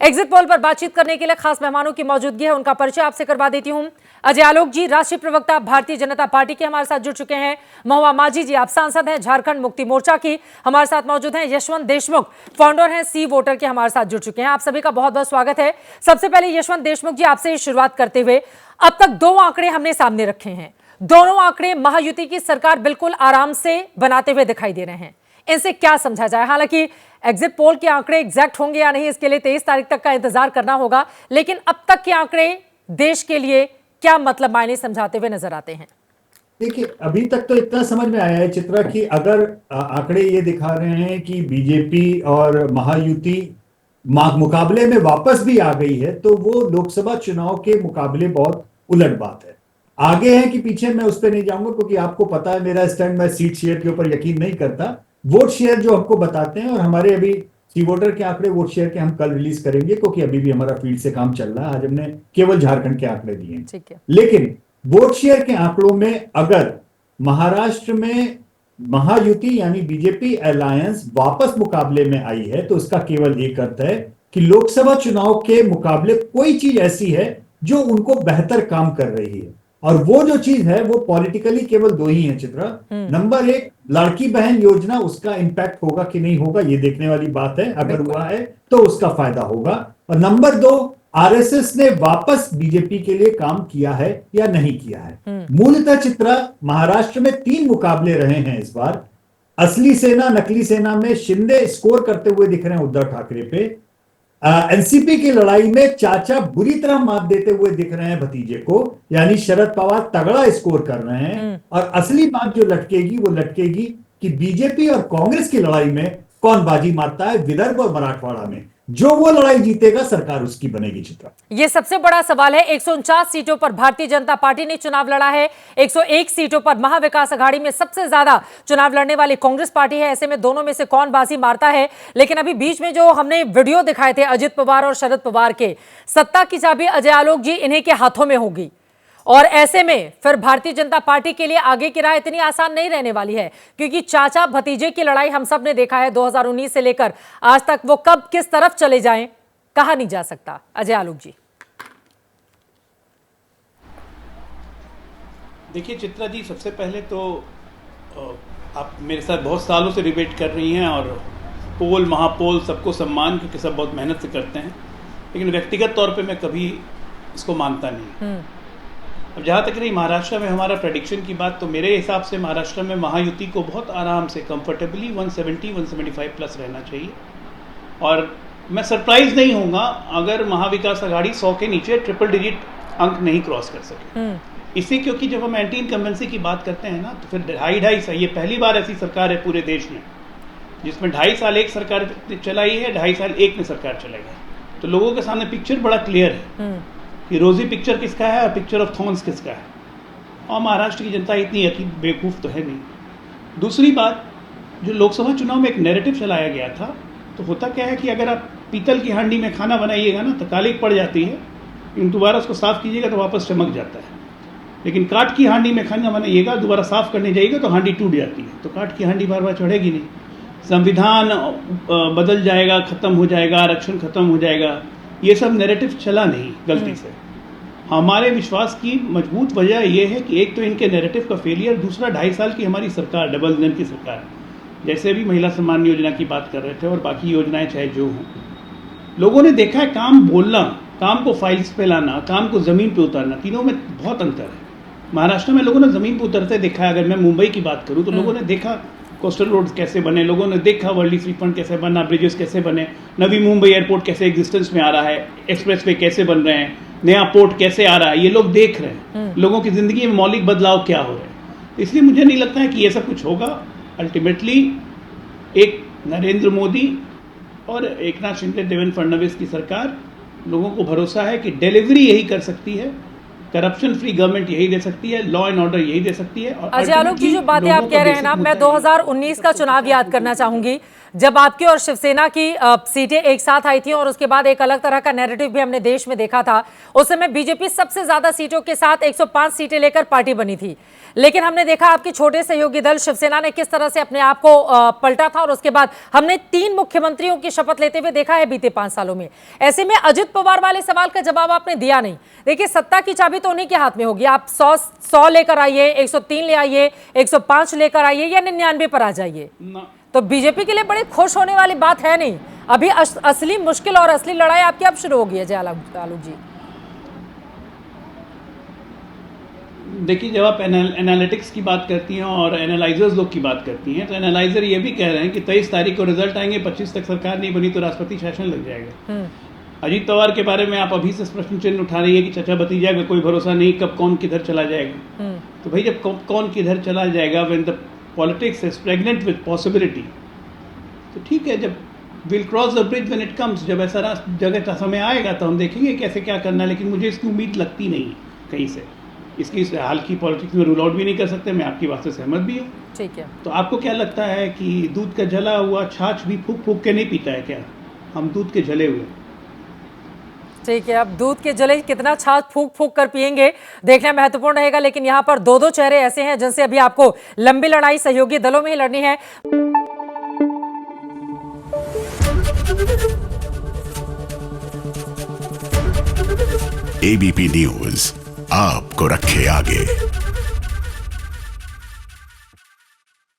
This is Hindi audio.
एग्जिट पोल पर बातचीत करने के लिए खास मेहमानों की मौजूदगी है, उनका परिचय आपसे करवा देती हूं। अजय आलोक जी राष्ट्रीय प्रवक्ता भारतीय जनता पार्टी के हमारे साथ जुड़ चुके हैं। महुआ माझी जी आप सांसद हैं झारखंड मुक्ति मोर्चा की, हमारे साथ मौजूद हैं। यशवंत देशमुख फाउंडर हैं सी वोटर के, हमारे साथ जुड़ चुके हैं। आप सभी का बहुत बहुत स्वागत है। सबसे पहले यशवंत देशमुख जी आपसे शुरुआत करते हुए, अब तक दो आंकड़े हमने सामने रखे हैं, दोनों आंकड़े महायुति की सरकार बिल्कुल आराम से बनाते हुए दिखाई दे रहे हैं, इनसे क्या समझा जाए? हालांकि एग्जिट पोल के आंकड़े एग्जैक्ट होंगे या नहीं इसके लिए 23 तारीख तक का इंतजार करना होगा, लेकिन अब तक के आंकड़े देश के लिए क्या मतलब मायने समझाते हुए नजर आते हैं? देखिए, अभी तक तो इतना समझ में आया है चित्रा कि अगर आंकड़े ये दिखा रहे हैं कि बीजेपी और महायुति मुकाबले में वापस भी आ गई है, तो वो लोकसभा चुनाव के मुकाबले बहुत उलट बात है। आगे है कि पीछे, मैं उस पर नहीं जाऊंगा क्योंकि आपको पता है मेरा स्टैंड, मैं सीट शेयर के ऊपर यकीन नहीं करता। वोट शेयर जो हमको बताते हैं, और हमारे अभी सी वोटर के आंकड़े वोट शेयर के हम कल रिलीज करेंगे क्योंकि अभी भी हमारा फील्ड से काम चल रहा है। आज हमने केवल झारखंड के आंकड़े दिए हैं, लेकिन वोट शेयर के आंकड़ों में अगर महाराष्ट्र में महायुति यानी बीजेपी अलायंस वापस मुकाबले में आई है, तो इसका केवल एक अर्थ है कि लोकसभा चुनाव के मुकाबले कोई चीज ऐसी है जो उनको बेहतर काम कर रही है। और वो जो चीज है वो पॉलिटिकली केवल दो ही है चित्रा। नंबर एक, लड़की बहन योजना, उसका इंपैक्ट होगा कि नहीं होगा ये देखने वाली बात है। अगर हुआ है तो उसका फायदा होगा। और नंबर दो, आरएसएस ने वापस बीजेपी के लिए काम किया है या नहीं किया है। मूलतः चित्रा, महाराष्ट्र में 3 मुकाबले रहे हैं इस बार। असली सेना नकली सेना में शिंदे स्कोर करते हुए दिख रहे हैं उद्धव ठाकरे पे। एनसीपी की लड़ाई में चाचा बुरी तरह मात देते हुए दिख रहे हैं भतीजे को, यानी शरद पवार तगड़ा स्कोर कर रहे हैं। और असली बात जो लटकेगी वो लटकेगी कि बीजेपी और कांग्रेस की लड़ाई में कौन बाजी मारता है। विदर्भ और मराठवाड़ा में जो वो लड़ाई जीतेगा सरकार उसकी बनेगी चित्रा। ये सबसे बड़ा सवाल है। 149 सीटों पर भारतीय जनता पार्टी ने चुनाव लड़ा है, 101 सीटों पर महाविकास अघाड़ी में सबसे ज्यादा चुनाव लड़ने वाली कांग्रेस पार्टी है। ऐसे में दोनों में से कौन बाजी मारता है? लेकिन अभी बीच में जो हमने वीडियो दिखाए थे अजित पवार और शरद पवार के, सत्ता की चाबी अजय आलोक जी इन्हीं के हाथों में होगी, और ऐसे में फिर भारतीय जनता पार्टी के लिए आगे की राह इतनी आसान नहीं रहने वाली है, क्योंकि चाचा भतीजे की लड़ाई हम सब ने देखा है 2019 से लेकर आज तक, वो कब किस तरफ चले जाएं कहा नहीं जा सकता। अजय आलोक जी। देखिए चित्रा जी, सबसे पहले तो आप मेरे साथ बहुत सालों से डिबेट कर रही हैं, और पोल महापोल सबको सम्मान, क्योंकि सब बहुत मेहनत से करते हैं, लेकिन व्यक्तिगत तौर पे मैं कभी इसको मानता नहीं। अब जहाँ तक रही महाराष्ट्र में हमारा प्रेडिक्शन की बात, तो मेरे हिसाब से महाराष्ट्र में महायुति को बहुत आराम से कंफर्टेबली 170-175 प्लस रहना चाहिए। और मैं सरप्राइज नहीं होऊंगा अगर महाविकास अघाड़ी 100 के नीचे ट्रिपल डिजिट अंक नहीं क्रॉस कर सके। इसी क्योंकि जब हम एंटी इनकम्बेंसी की बात करते हैं ना, तो फिर 2.5 साल, ये पहली बार ऐसी सरकार है पूरे देश में जिसमें 2.5 साल एक सरकार चलाई है, 2.5 साल एक ने सरकार चलाई है। तो लोगों के सामने पिक्चर बड़ा क्लियर है कि रोजी पिक्चर किसका है और पिक्चर ऑफ थॉर्न्स किसका है। और महाराष्ट्र की जनता इतनी यकीन बेवकूफ़ तो है नहीं। दूसरी बात, जो लोकसभा चुनाव में एक नैरेटिव चलाया गया था, तो होता क्या है कि अगर आप पीतल की हांडी में खाना बनाइएगा ना तो कालिक पड़ जाती है, लेकिन दोबारा उसको साफ़ कीजिएगा तो वापस चमक जाता है। लेकिन काठ की हांडी में खाना बनाइएगा, दोबारा साफ़ करने जाइएगा तो हांडी टूट जाती है। तो काठ की हांडी बार बार चढ़ेगी नहीं। संविधान बदल जाएगा, ख़त्म हो जाएगा, आरक्षण ख़त्म हो जाएगा, ये सब नैरेटिव चला नहीं गलती से। हमारे विश्वास की मजबूत वजह यह है कि एक तो इनके नैरेटिव का फेलियर, दूसरा 2.5 साल की हमारी सरकार, डबल इंजन की सरकार, जैसे भी महिला सम्मान योजना की बात कर रहे थे और बाकी योजनाएं चाहे जो हों, लोगों ने देखा है काम बोलना, काम को फाइल्स पे लाना, काम को ज़मीन पे उतारना, तीनों में बहुत अंतर है। महाराष्ट्र में लोगों ने ज़मीन पे उतरते देखा है। अगर मैं मुंबई की बात करूँ तो लोगों ने देखा कोस्टल रोड्स कैसे बने, लोगों ने देखा वर्ल्ड सी फंड कैसे बना, ब्रिजेस कैसे बने, नवी मुंबई एयरपोर्ट कैसे एग्जिस्टेंस में आ रहा है, एक्सप्रेस वे कैसे बन रहे हैं, नया पोर्ट कैसे आ रहा है, ये लोग देख रहे हैं। लोगों की जिंदगी में मौलिक बदलाव क्या हो रहे हैं। इसलिए मुझे नहीं लगता है कि ये सब कुछ होगा। अल्टीमेटली एक नरेंद्र मोदी और एकनाथ शिंदे, देवेंद्र फडणवीस की सरकार, लोगों को भरोसा है कि डिलीवरी यही कर सकती है, करप्शन फ्री गवर्नमेंट यही दे सकती है, लॉ एंड ऑर्डर यही दे सकती है। और अजय आलोक जी, जो बातें आप कह रहे हैं ना, मैं 2019 का चुनाव याद करना चाहूंगी जब आपकी और शिवसेना की सीटें एक साथ आई थी और उसके बाद एक अलग तरह का नैरेटिव भी हमने देश में देखा था। उस समय बीजेपी सबसे ज्यादा सीटों के साथ 105 सीटें लेकर पार्टी बनी थी, लेकिन हमने देखा आपके छोटे सहयोगी दल शिवसेना ने किस तरह से अपने आप को पलटा था और उसके बाद हमने 3 मुख्यमंत्रियों की शपथ लेते हुए देखा है बीते 5 सालों में। ऐसे में अजित पवार वाले सवाल का जवाब आपने दिया नहीं। देखिए, सत्ता की चाबी तो उन्हीं के हाथ में होगी। आप 100 लेकर आइए, 103 ले आइए, 105 लेकर आइए या 99 पर आ जाइए, तो बीजेपी के लिए बड़ी खुश होने वाली बात है नहीं। अभी असली मुश्किल और असली लड़ाई आपकी अब शुरू होगी अजय आलोक जी। देखिए, जब आप एनालिटिक्स की बात करती हैं और एनालाइजर्स लोग की बात करती हैं, तो एनालाइजर ये भी कह रहे हैं कि 23 तारीख को रिजल्ट आएंगे, 25 तक सरकार नहीं बनी तो राष्ट्रपति शासन लग जाएगा। अजीत पवार के बारे में आप अभी से प्रश्न चिन्ह उठा रही है कि चाचा भतीजा का कोई भरोसा नहीं, कब कौन किधर चला जाएगा। तो भाई, जब कौन किधर चला जाएगा, when the politics is pregnant with possibility, तो ठीक है, जब will cross the bridge when it comes, जब ऐसा जगह समय आएगा तो हम देखेंगे कैसे क्या करना है। लेकिन मुझे इसकी उम्मीद लगती नहीं कहीं से। इसकी हाल की पॉलिटिक्स में रूल आउट भी नहीं कर सकते। मैं आपकी बात से सहमत भी हूँ। ठीक है, तो आपको क्या लगता है कि दूध का जला हुआ छाछ भी फूक फूक के नहीं पीता है क्या? हम दूध के जले हुए। ठीक है, अब दूध के जले कितना छाछ फूक फूक कर पिएंगे देखना महत्वपूर्ण रहेगा। लेकिन यहाँ पर 2 चेहरे ऐसे हैं जिनसे अभी आपको लंबी लड़ाई सहयोगी दलों में ही लड़नी है। एबीपी न्यूज आपको रखे आगे।